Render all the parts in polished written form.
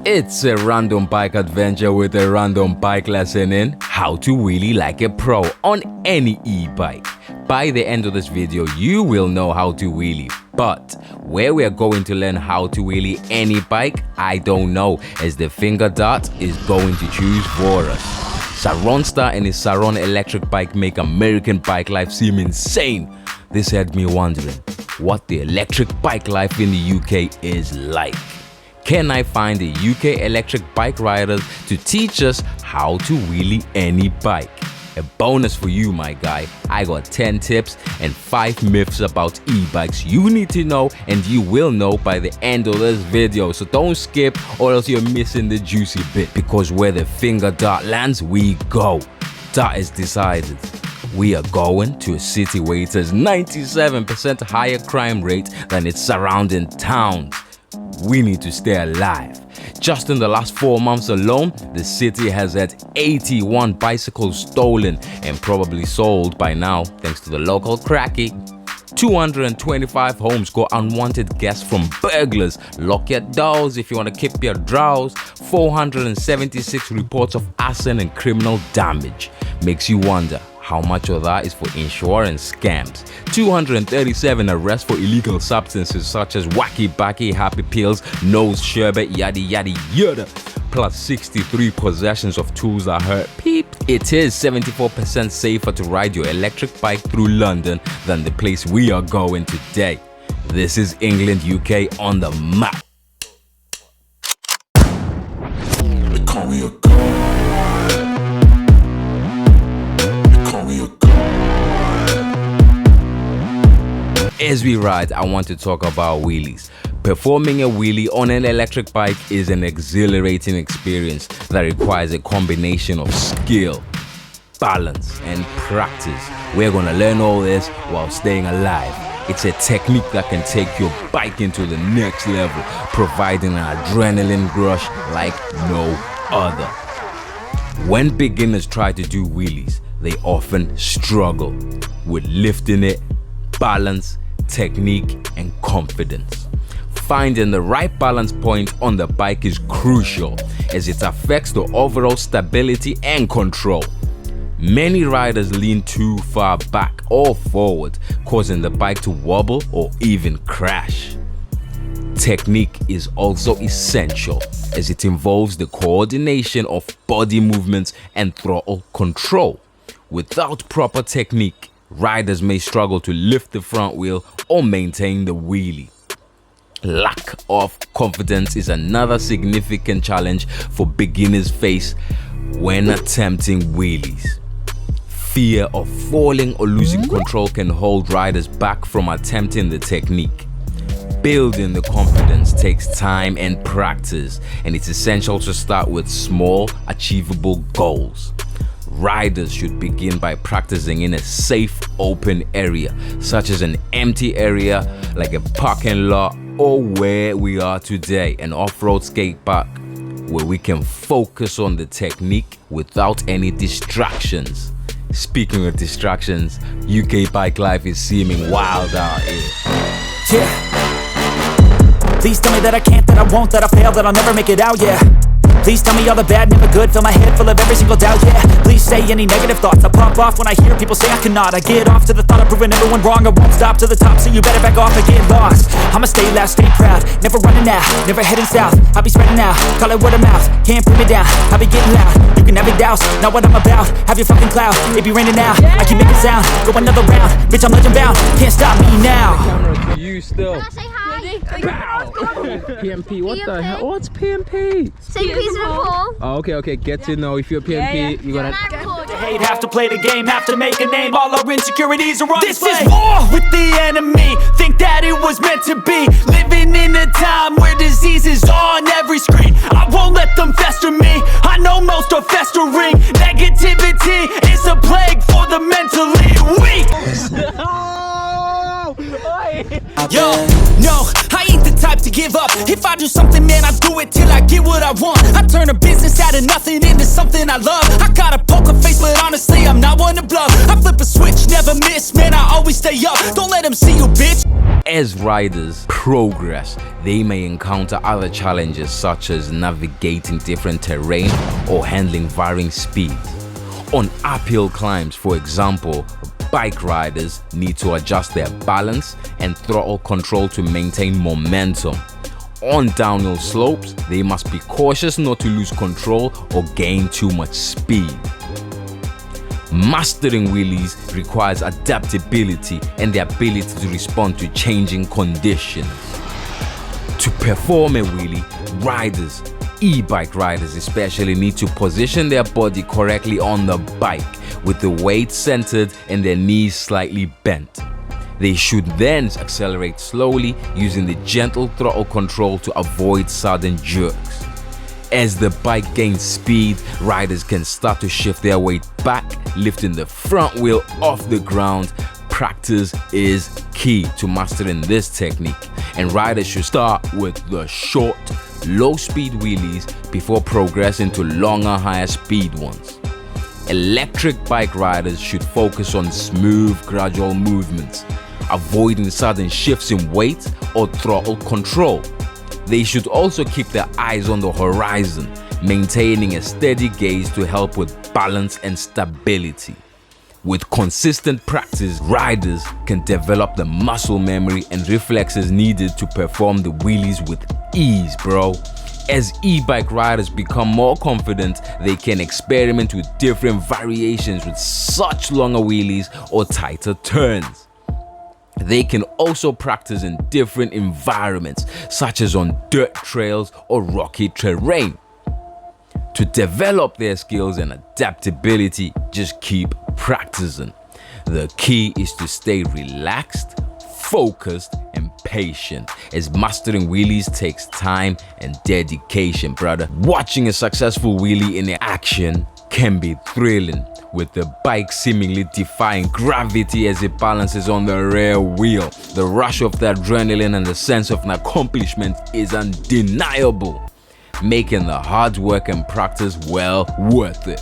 It's a random bike adventure with a random bike lesson in how to wheelie like a pro on any e-bike. By the end of this video, you will know how to wheelie, but where we are going to learn how to wheelie any bike, I don't know, as the finger dart is going to choose for us. Surronster and his Surron electric bike make American bike life seem insane. This had me wondering what the electric bike life in the UK is like. Can I find a UK electric bike riders to teach us how to wheelie any bike? A bonus for you, my guy. I got 10 tips and 5 myths about e-bikes you need to know, and you will know by the end of this video. So don't skip or else you're missing the juicy bit, because where the finger dart lands, we go. That is decided. We are going to a city where it has 97% higher crime rate than its surrounding towns. We need to stay alive. Just in the last 4 months alone, the city has had 81 bicycles stolen and probably sold by now, thanks to the local cracky. 225 homes got unwanted guests from burglars. Lock your doors if you want to keep your draws. 476 reports of arson and criminal damage. Makes you wonder how much of that is for insurance scams. 237 arrests for illegal substances such as wacky-backy, happy pills, nose sherbet, yada yada yada. Plus 63 possessions of tools that hurt peep. It is 74% safer to ride your electric bike through London than the place we are going today. This is England, UK on the map. They call me a god. As we ride, I want to talk about wheelies. Performing a wheelie on an electric bike is an exhilarating experience that requires a combination of skill, balance, and practice. We're gonna learn all this while staying alive. It's a technique that can take your bike into the next level, providing an adrenaline rush like no other. When beginners try to do wheelies, they often struggle with lifting it, balance, technique, and confidence. Finding the right balance point on the bike is crucial, as it affects the overall stability and control. Many riders lean too far back or forward, causing the bike to wobble or even crash. Technique is also essential, as it involves the coordination of body movements and throttle control. Without proper technique, riders may struggle to lift the front wheel or maintain the wheelie. Lack of confidence is another significant challenge for beginners face when attempting wheelies. Fear of falling or losing control can hold riders back from attempting the technique. Building the confidence takes time and practice, and it's essential to start with small, achievable goals. Riders should begin by practicing in a safe, open area, such as an empty area like a parking lot, or where we are today, an off-road skate park, where we can focus on the technique without any distractions. Speaking of distractions, UK bike life is seeming wild out here. Yeah. Please tell me that I can't, that I won't, that I fail, that I'll never make it out, yeah. Please tell me all the bad, never good, fill my head full of every single doubt, yeah. Please say any negative thoughts, I pop off when I hear people say I cannot. I get off to the thought of proving everyone wrong, I won't stop to the top, so you better back off and get lost. I'ma stay loud, stay proud, never running out, never heading south. I'll be spreading out, call it word of mouth, can't put me down, I'll be getting loud. You can have it douse, not what I'm about, have your fucking cloud, it be raining now, I keep making sound, go another round, bitch I'm legend bound, can't stop me now. Camera to you still. Can I say hi? PMP, what the hell? What's PMP? Say peace and Paul. Oh, okay, get to know if you're PMP, you gotta... Hate, have to play the game, have to make a name. All our insecurities are on display. This is war with the enemy. Think that it was meant to be. Living in a time where disease is on every screen. I won't let them fester me. I know most are festering. Negativity is a plague for the mentally weak. Yo, no, I ain't the type to give up. If I do something, man, I do it till I get what I want. I turn a business out of nothing into something I love. I got a poker face, but honestly, I'm not one to bluff. I flip a switch, never miss, man, I always stay up. Don't let them see you, bitch. As riders progress, they may encounter other challenges such as navigating different terrain or handling varying speeds. On uphill climbs, for example, bike riders need to adjust their balance and throttle control to maintain momentum. On downhill slopes, they must be cautious not to lose control or gain too much speed. Mastering wheelies requires adaptability and the ability to respond to changing conditions. To perform a wheelie, riders, e-bike riders especially, need to position their body correctly on the bike with the weight centered and their knees slightly bent. They should then accelerate slowly using the gentle throttle control to avoid sudden jerks. As the bike gains speed, riders can start to shift their weight back, lifting the front wheel off the ground. Practice is key to mastering this technique, and riders should start with the short, low-speed wheelies before progressing to longer, higher-speed ones. Electric bike riders should focus on smooth, gradual movements, avoiding sudden shifts in weight or throttle control. They should also keep their eyes on the horizon, maintaining a steady gaze to help with balance and stability. With consistent practice, riders can develop the muscle memory and reflexes needed to perform the wheelies with ease, bro. As e-bike riders become more confident, they can experiment with different variations with such longer wheelies or tighter turns. They can also practice in different environments, such as on dirt trails or rocky terrain. To develop their skills and adaptability, just keep practicing. The key is to stay relaxed, focused, and patient, as mastering wheelies takes time and dedication, brother. Watching a successful wheelie in action can be thrilling, with the bike seemingly defying gravity as it balances on the rear wheel. The rush of the adrenaline and the sense of an accomplishment is undeniable, making the hard work and practice well worth it.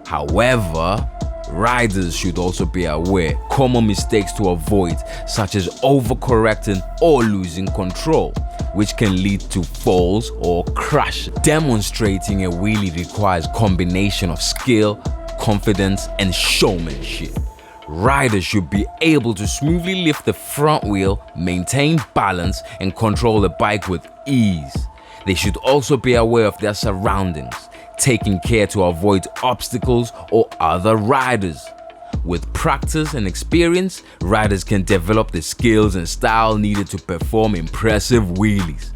However, riders should also be aware common mistakes to avoid, such as overcorrecting or losing control, which can lead to falls or crash. Demonstrating a wheelie requires combination of skill, confidence, and showmanship. Riders should be able to smoothly lift the front wheel, maintain balance, and control the bike with ease. They should also be aware of their surroundings, taking care to avoid obstacles or other riders. With practice and experience, riders can develop the skills and style needed to perform impressive wheelies.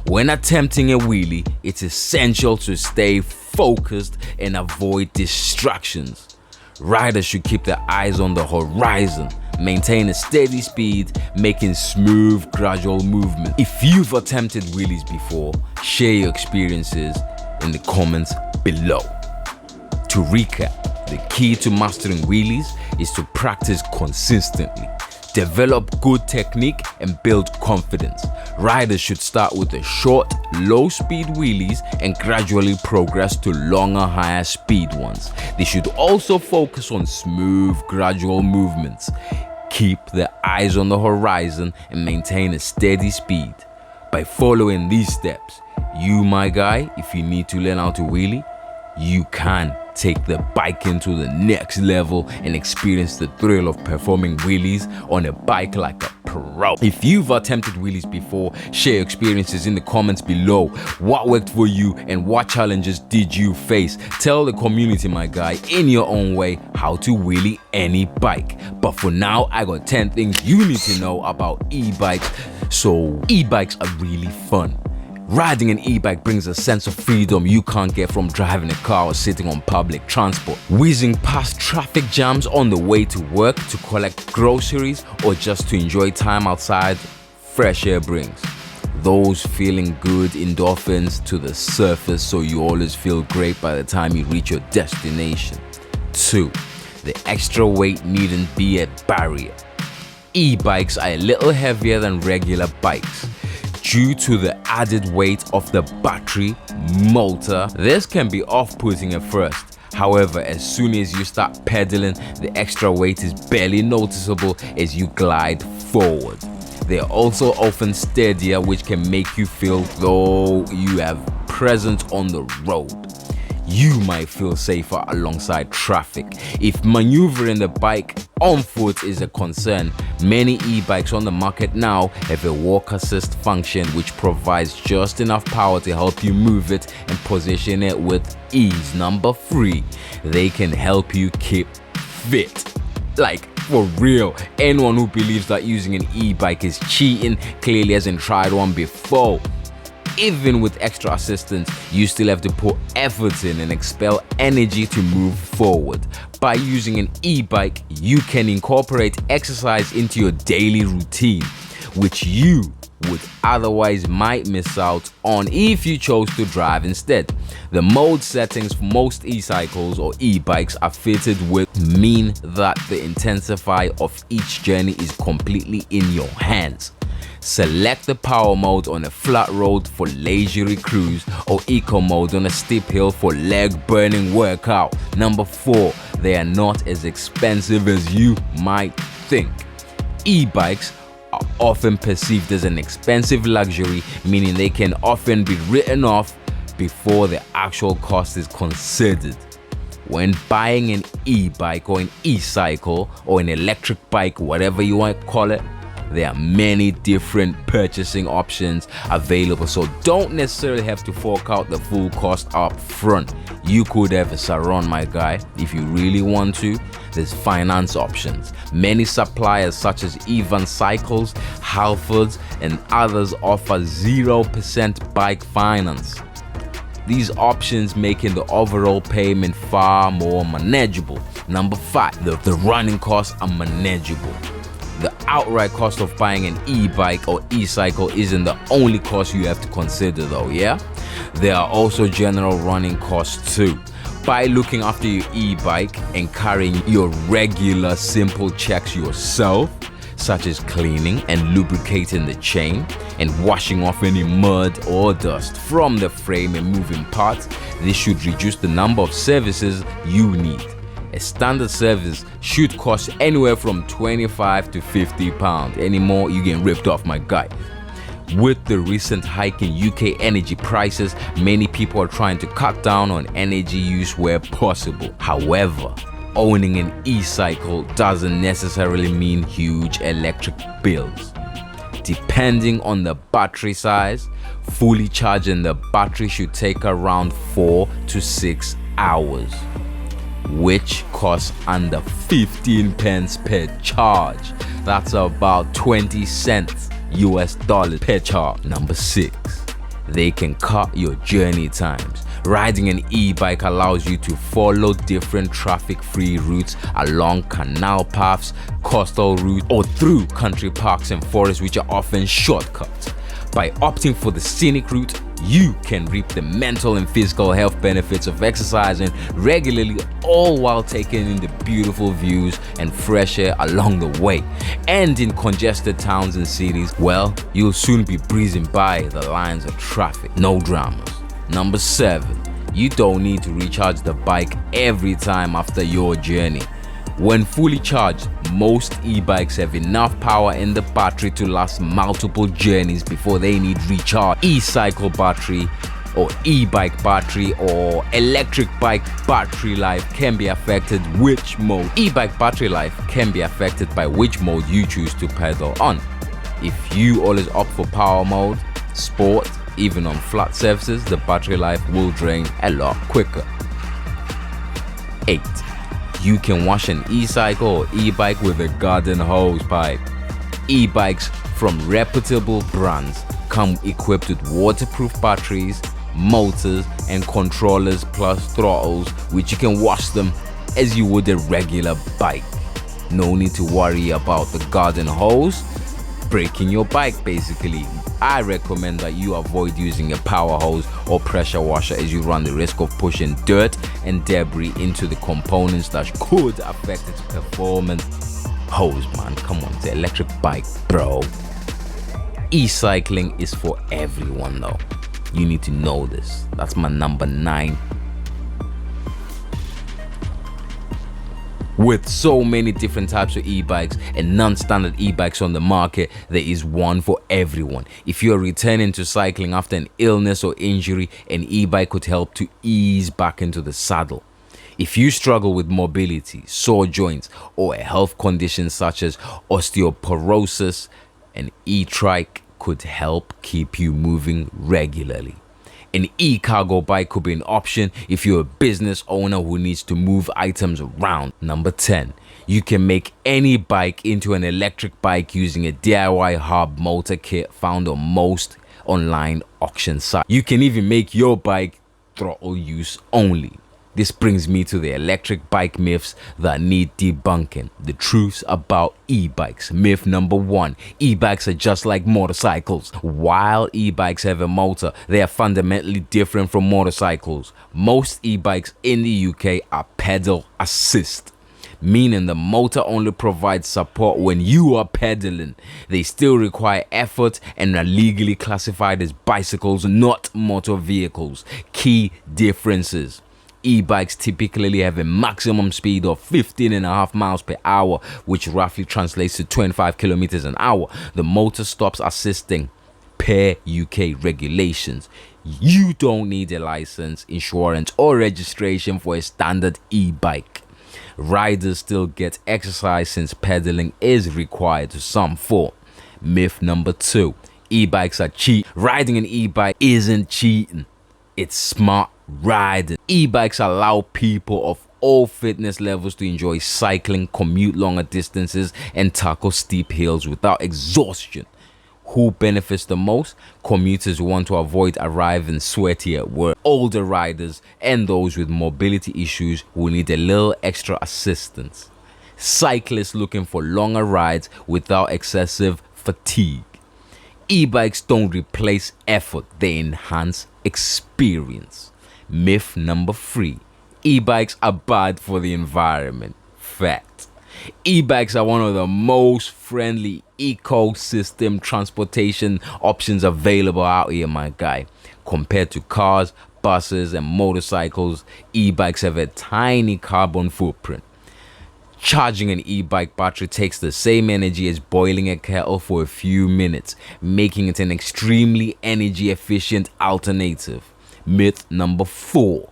When attempting a wheelie, it's essential to stay focused and avoid distractions. Riders should keep their eyes on the horizon, maintain a steady speed, making smooth, gradual movement. If you've attempted wheelies before, share your experiences in the comments below. To recap, the key to mastering wheelies is to practice consistently, develop good technique, and build confidence. Riders should start with the short, low-speed wheelies and gradually progress to longer, higher-speed ones. They should also focus on smooth, gradual movements. Keep their eyes on the horizon and maintain a steady speed. By following these steps, you, my guy, if you need to learn how to wheelie, you can take the bike into the next level and experience the thrill of performing wheelies on a bike like a pro. If you've attempted wheelies before, share your experiences in the comments below. What worked for you and what challenges did you face? Tell the community, my guy, in your own way, how to wheelie any bike. But for now, I got 10 things you need to know about e-bikes. So e-bikes are really fun. Riding an e-bike brings a sense of freedom you can't get from driving a car or sitting on public transport. Whizzing past traffic jams on the way to work to collect groceries or just to enjoy time outside, fresh air brings those feeling good endorphins to the surface, so you always feel great by the time you reach your destination. 2. The extra weight needn't be a barrier. E-bikes are a little heavier than regular bikes. Due to the added weight of the battery motor, this can be off-putting at first. However, as soon as you start pedaling, the extra weight is barely noticeable as you glide forward. They are also often steadier, which can make you feel though you have presence on the road. You might feel safer alongside traffic. If maneuvering the bike on foot is a concern, many e-bikes on the market now have a walk assist function which provides just enough power to help you move it and position it with ease. Number 3, they can help you keep fit. Like, for real, anyone who believes that using an e-bike is cheating clearly hasn't tried one before. Even with extra assistance, you still have to put effort in and expel energy to move forward. By using an e-bike, you can incorporate exercise into your daily routine, which you would otherwise might miss out on if you chose to drive instead. The mode settings for most e-cycles or e-bikes are fitted with mean that the intensify of each journey is completely in your hands. Select the power mode on a flat road for leisurely cruise or eco mode on a steep hill for leg burning workout. Number 4, they are not as expensive as you might think. E-bikes are often perceived as an expensive luxury, meaning they can often be written off before the actual cost is considered. When buying an e-bike or an e-cycle or an electric bike, whatever you want to call it, there are many different purchasing options available, so don't necessarily have to fork out the full cost up front. You could have a surron, my guy, if you really want to. There's finance options. Many suppliers such as Evan Cycles, Halfords, and others offer 0% bike finance. These options making the overall payment far more manageable. Number 5, the running costs are manageable. The outright cost of buying an e-bike or e-cycle isn't the only cost you have to consider though, yeah? There are also general running costs too. By looking after your e-bike and carrying your regular simple checks yourself, such as cleaning and lubricating the chain and washing off any mud or dust from the frame and moving parts, this should reduce the number of services you need. A standard service should cost anywhere from 25 to 50 pounds. Any more, you get ripped off, my guy. With the recent hike in UK energy prices, many people are trying to cut down on energy use where possible. However, owning an e-cycle doesn't necessarily mean huge electric bills. Depending on the battery size, fully charging the battery should take around 4 to 6 hours. Which costs under 15 pence per charge. That's about 20 cents US dollars per charge. Number 6, they can cut your journey times. Riding an e-bike allows you to follow different traffic-free routes along canal paths, coastal routes, or through country parks and forests, which are often shortcuts. By opting for the scenic route, you can reap the mental and physical health benefits of exercising regularly, all while taking in the beautiful views and fresh air along the way. And in congested towns and cities, well, you'll soon be breezing by the lines of traffic. No dramas. Number 7, you don't need to recharge the bike every time after your journey. When fully charged, most e-bikes have enough power in the battery to last multiple journeys before they need recharge. E-cycle battery or e-bike battery or electric bike battery life can be affected which mode. E-bike battery life can be affected by which mode you choose to pedal on. If you always opt for power mode, sport, even on flat surfaces, the battery life will drain a lot quicker. 8. You can wash an e-cycle or e-bike with a garden hose pipe. E-bikes from reputable brands come equipped with waterproof batteries, motors, and controllers plus throttles, which you can wash them as you would a regular bike. No need to worry about the garden hose breaking your bike basically. I recommend that you avoid using a power hose or pressure washer as you run the risk of pushing dirt and debris into the components that could affect its performance. Hose, man, come on, it's an electric bike, bro. E-cycling is for everyone though. You need to know this. That's my number 9. With so many different types of e-bikes and non-standard e-bikes on the market, there is one for everyone. If you are returning to cycling after an illness or injury, an e-bike could help to ease back into the saddle. If you struggle with mobility, sore joints, or a health condition such as osteoporosis, an e-trike could help keep you moving regularly. An e-cargo bike could be an option if you're a business owner who needs to move items around. Number 10. You can make any bike into an electric bike using a DIY hub motor kit found on most online auction sites. You can even make your bike throttle use only. This brings me to the electric bike myths that need debunking. The truths about e-bikes. Myth number 1. E-bikes are just like motorcycles. While e-bikes have a motor, they are fundamentally different from motorcycles. Most e-bikes in the UK are pedal assist, meaning the motor only provides support when you are pedaling. They still require effort and are legally classified as bicycles, not motor vehicles. Key differences. E-bikes typically have a maximum speed of 15.5 miles per hour, which roughly translates to 25 kilometers an hour. The motor stops assisting per UK regulations. You don't need a license, insurance, or registration for a standard e-bike. Riders still get exercise since pedaling is required to some form. Myth number 2. E-bikes are cheap. Riding an e-bike isn't cheating. It's smart riding. E-bikes allow people of all fitness levels to enjoy cycling, commute longer distances, and tackle steep hills without exhaustion. Who benefits the most? Commuters who want to avoid arriving sweaty at work, older riders, and those with mobility issues who need a little extra assistance. Cyclists looking for longer rides without excessive fatigue. E-bikes don't replace effort, they enhance experience. Myth number 3. E-bikes are bad for the environment. Fact. E-bikes are one of the most friendly ecosystem transportation options available out here, my guy. Compared to cars, buses, and motorcycles, e-bikes have a tiny carbon footprint. Charging an e-bike battery takes the same energy as boiling a kettle for a few minutes, making it an extremely energy efficient alternative. Myth number 4.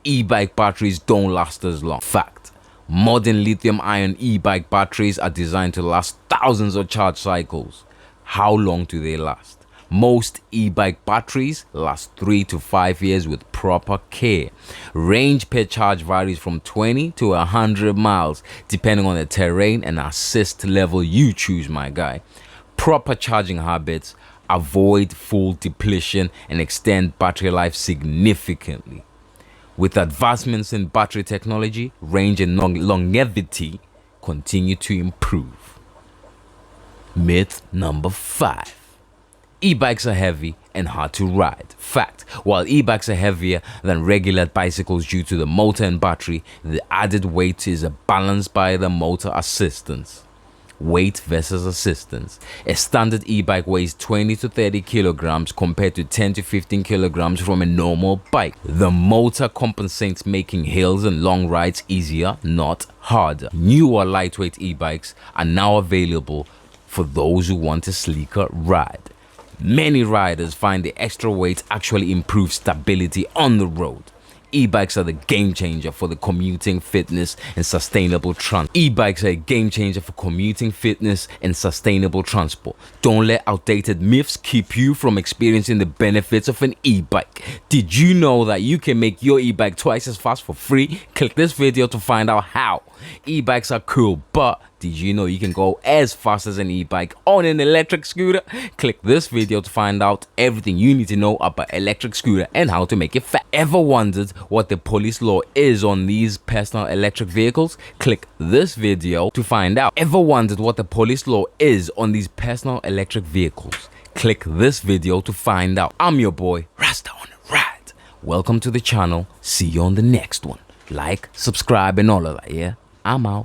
E-bike batteries don't last as long. Fact. Modern lithium-ion e-bike batteries are designed to last thousands of charge cycles. How long do they last? Most e-bike batteries last 3 to 5 years with proper care. Range per charge varies from 20 to 100 miles depending on the terrain and assist level you choose, my guy. Proper charging habits avoid full depletion and extend battery life significantly. With advancements in battery technology, range and longevity continue to improve. Myth number 5. E-bikes are heavy and hard to ride. Fact. While e-bikes are heavier than regular bicycles due to the motor and battery, the added weight is balanced by the motor assistance. Weight versus assistance. A standard e-bike weighs 20 to 30 kilograms compared to 10 to 15 kilograms from a normal bike. The motor compensates, making hills and long rides easier, not harder. Newer lightweight e-bikes are now available for those who want a sleeker ride. Many riders find the extra weight actually improves stability on the road. E-bikes are the game changer for the commuting, fitness, and sustainable transport. E-bikes are a game changer for commuting, fitness, and sustainable transport. Don't let outdated myths keep you from experiencing the benefits of an e-bike. Did you know that you can make your e-bike twice as fast for free? Click this video to find out how. E-bikes are cool, but did you know you can go as fast as an e-bike on an electric scooter? Click this video to find out everything you need to know about electric scooter and how to make it fast. Ever wondered what the police law is on these personal electric vehicles? Click this video to find out. Ever wondered what the police law is on these personal electric vehicles? Click this video to find out. I'm your boy, Rasta on a ride. Welcome to the channel. See you on the next one. Like, subscribe, and all of that, yeah? I'm out.